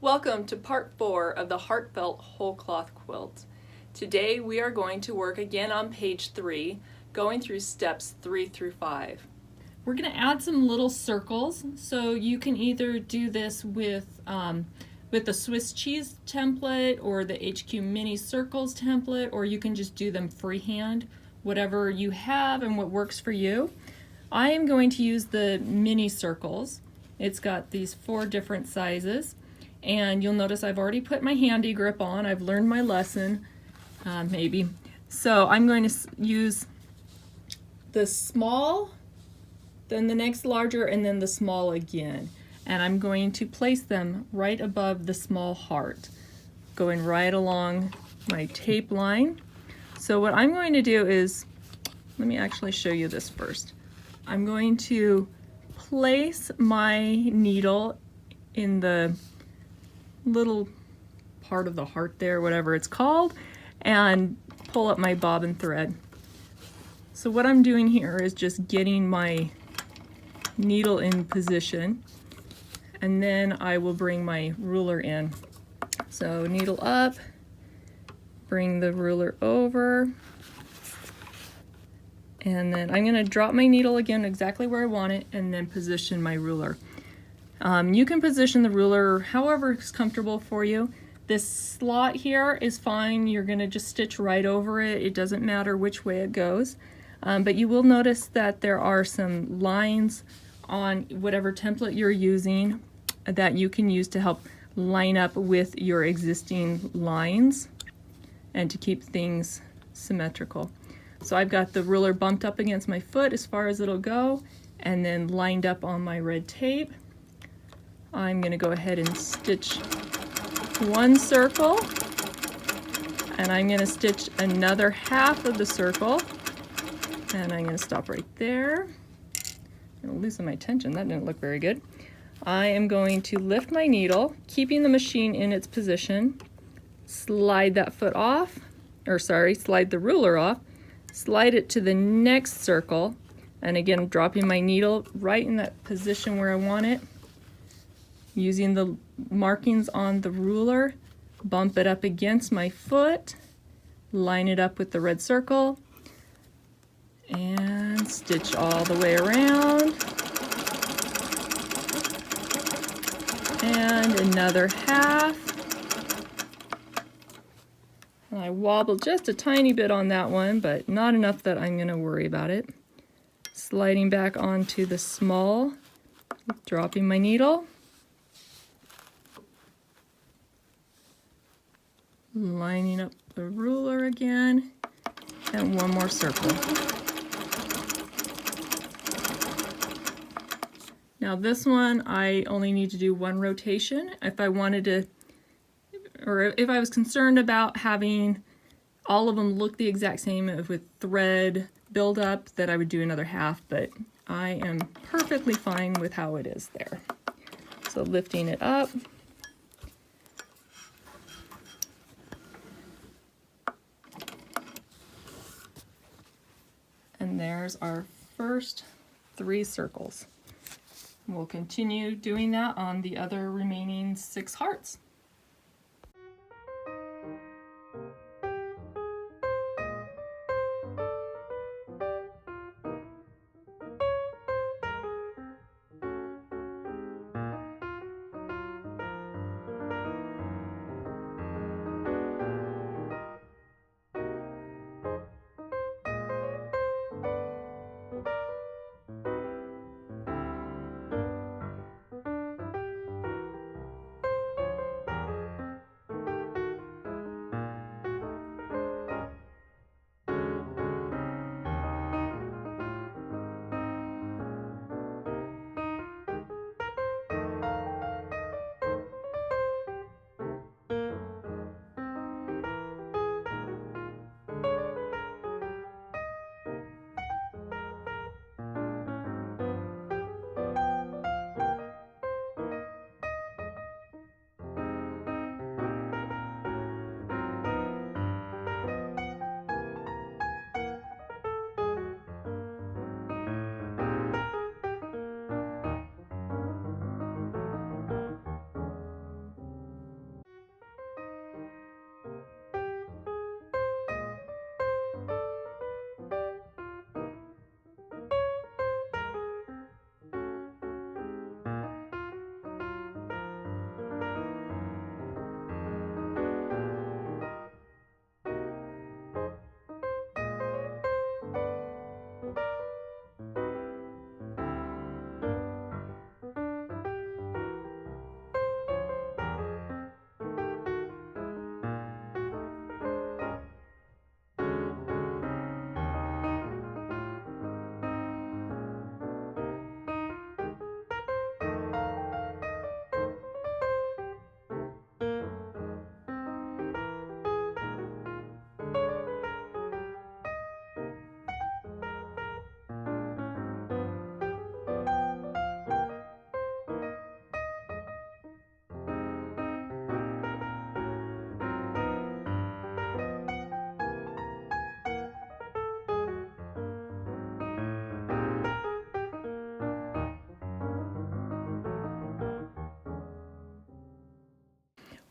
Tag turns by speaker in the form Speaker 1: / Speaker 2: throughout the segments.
Speaker 1: Welcome to part 4 of the Heartfelt Wholecloth quilt. Today we are going to work again on page 3, going through steps 3 through 5.
Speaker 2: We're going to add some little circles, so you can either do this with the Swiss cheese template or the HQ mini circles template, or you can just do them freehand, whatever you have and what works for you. I am going to use the mini circles. It's got these 4 different sizes. And you'll notice I've already put my Handi grip on. I've learned my lesson, maybe. So I'm going to use the small, then the next larger, and then the small again. And I'm going to place them right above the small heart, going right along my tape line. So what I'm going to do is, let me actually show you this first. I'm going to place my needle in the little part of the heart there, whatever it's called, and pull up my bobbin thread. So what I'm doing here is just getting my needle in position, and then I will bring my ruler in. So needle up, bring the ruler over, and then I'm going to drop my needle again exactly where I want it, and then position my ruler. You can position the ruler however is comfortable for you. This slot here is fine. You're going to just stitch right over it. It doesn't matter which way it goes. But you will notice that there are some lines on whatever template you're using that you can use to help line up with your existing lines and to keep things symmetrical. So I've got the ruler bumped up against my foot as far as it'll go, and then lined up on my red tape. I'm going to go ahead and stitch one circle, and I'm going to stitch another half of the circle, and I'm going to stop right there. I'm losing my tension. That didn't look very good. I am going to lift my needle, keeping the machine in its position, slide that foot off, slide the ruler off, slide it to the next circle, and again dropping my needle right in that position where I want it. Using the markings on the ruler, bump it up against my foot, line it up with the red circle, and stitch all the way around. And another half. And I wobbled just a tiny bit on that one, but not enough that I'm going to worry about it. Sliding back onto the small, dropping my needle. Lining up the ruler again, and one more circle. Now this one, I only need to do one rotation. If I wanted to, or if I was concerned about having all of them look the exact same with thread buildup, that I would do another half, but I am perfectly fine with how it is there. So lifting it up. And there's our first 3 circles. We'll continue doing that on the other remaining 6 hearts.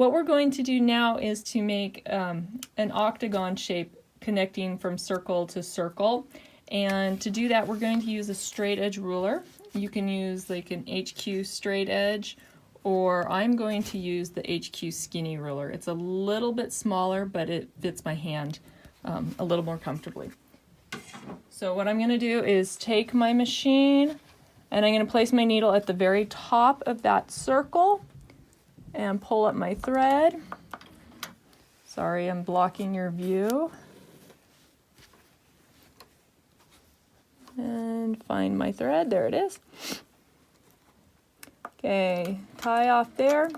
Speaker 2: What we're going to do now is to make an octagon shape connecting from circle to circle. And to do that, we're going to use a straight edge ruler. You can use like an HQ straight edge, or I'm going to use the HQ skinny ruler. It's a little bit smaller, but it fits my hand a little more comfortably. So what I'm going to do is take my machine and I'm going to place my needle at the very top of that circle and pull up my thread. Sorry, I'm blocking your view. And find my thread, there it is. Okay, tie off there.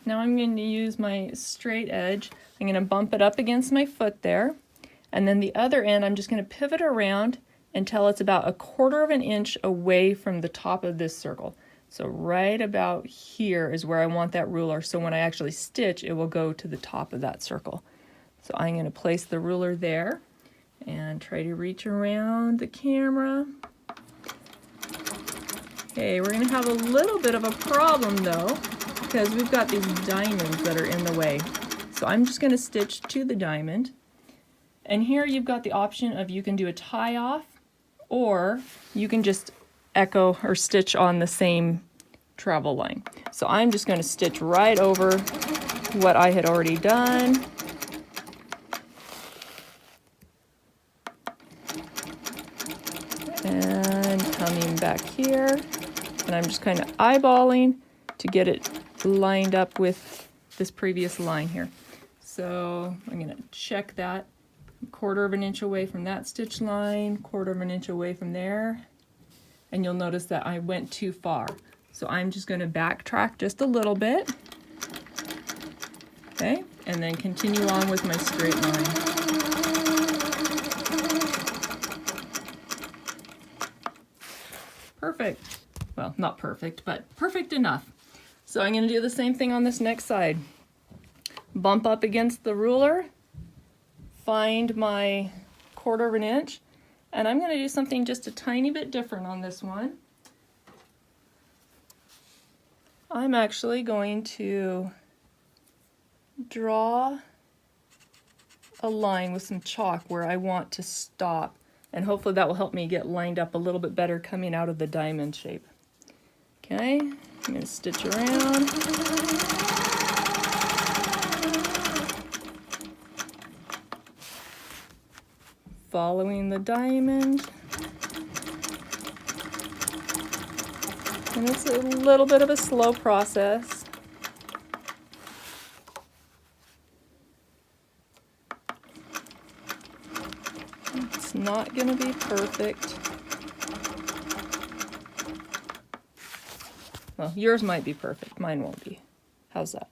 Speaker 2: Now I'm going to use my straight edge. I'm going to bump it up against my foot there. And then the other end, I'm just going to pivot around until it's about 1/4 of an inch away from the top of this circle. So right about here is where I want that ruler. So when I actually stitch, it will go to the top of that circle. So I'm going to place the ruler there and try to reach around the camera. Okay, we're going to have a little bit of a problem though, because we've got these diamonds that are in the way. So I'm just going to stitch to the diamond. And here you've got the option of you can do a tie off, or you can just echo or stitch on the same travel line. So I'm just going to stitch right over what I had already done. And coming back here, and I'm just kind of eyeballing to get it lined up with this previous line here. So I'm going to check that. 1/4 of an inch away from that stitch line, 1/4 of an inch away from there, and you'll notice that I went too far. So I'm just going to backtrack just a little bit, okay, and then continue on with my straight line. Perfect. Well, not perfect, but perfect enough. So I'm going to do the same thing on this next side. Bump up against the ruler, find my 1/4 of an inch, and I'm going to do something just a tiny bit different on this one. I'm actually going to draw a line with some chalk where I want to stop, and hopefully that will help me get lined up a little bit better coming out of the diamond shape. Okay, I'm going to stitch around. Following the diamond. And it's a little bit of a slow process. It's not going to be perfect. Well, yours might be perfect, mine won't be. How's that?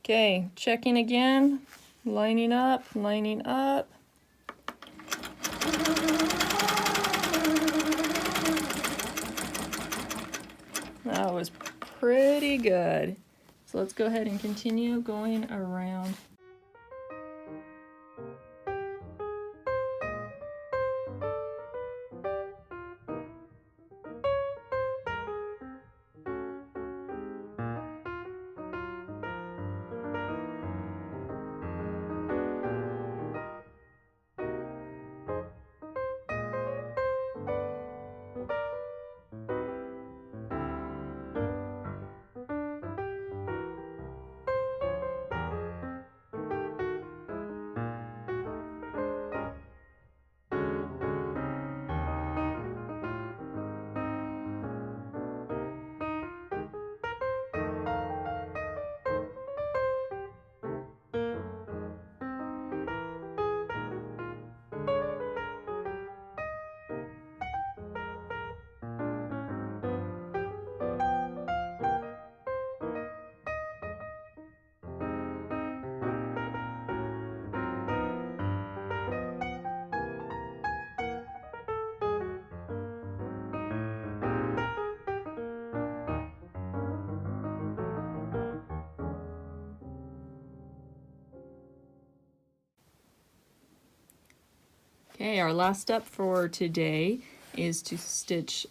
Speaker 2: Okay, checking again, lining up, lining up. That was pretty good. So let's go ahead and continue going around. Okay, our last step for today is to stitch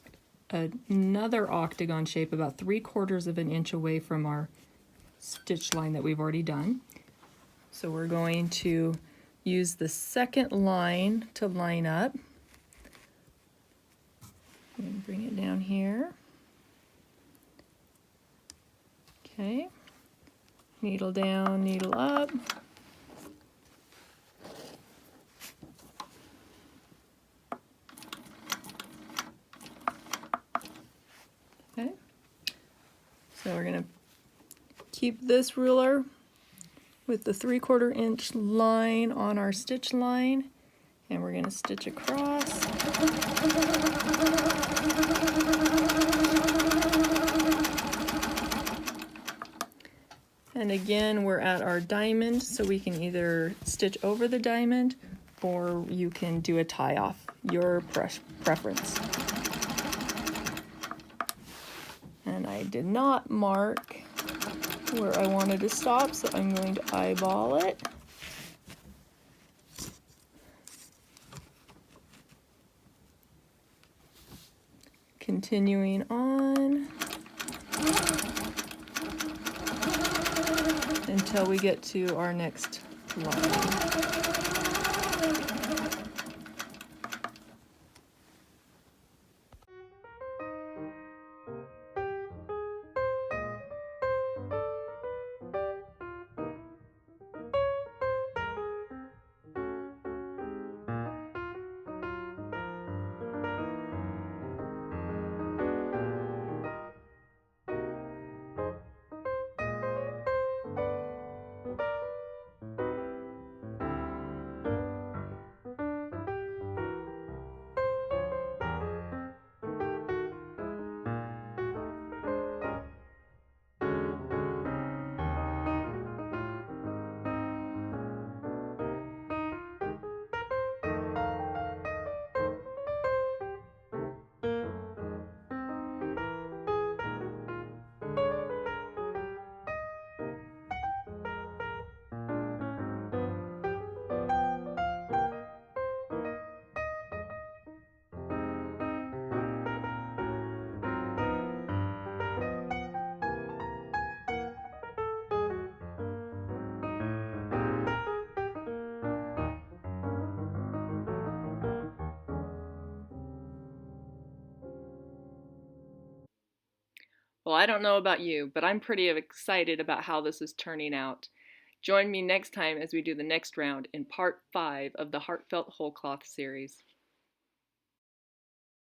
Speaker 2: another octagon shape about 3/4 of an inch away from our stitch line that we've already done. So we're going to use the second line to line up. And bring it down here. Okay. Needle down, needle up. Okay. So we're going to keep this ruler with the 3/4 inch line on our stitch line, and we're going to stitch across. And again, we're at our diamond, so we can either stitch over the diamond or you can do a tie off, your preference. And I did not mark where I wanted to stop, so I'm going to eyeball it. Continuing on until we get to our next line. Well, I don't know about you, but I'm pretty excited about how this is turning out. Join me next time as we do the next round in part 5 of the Heartfelt Wholecloth series.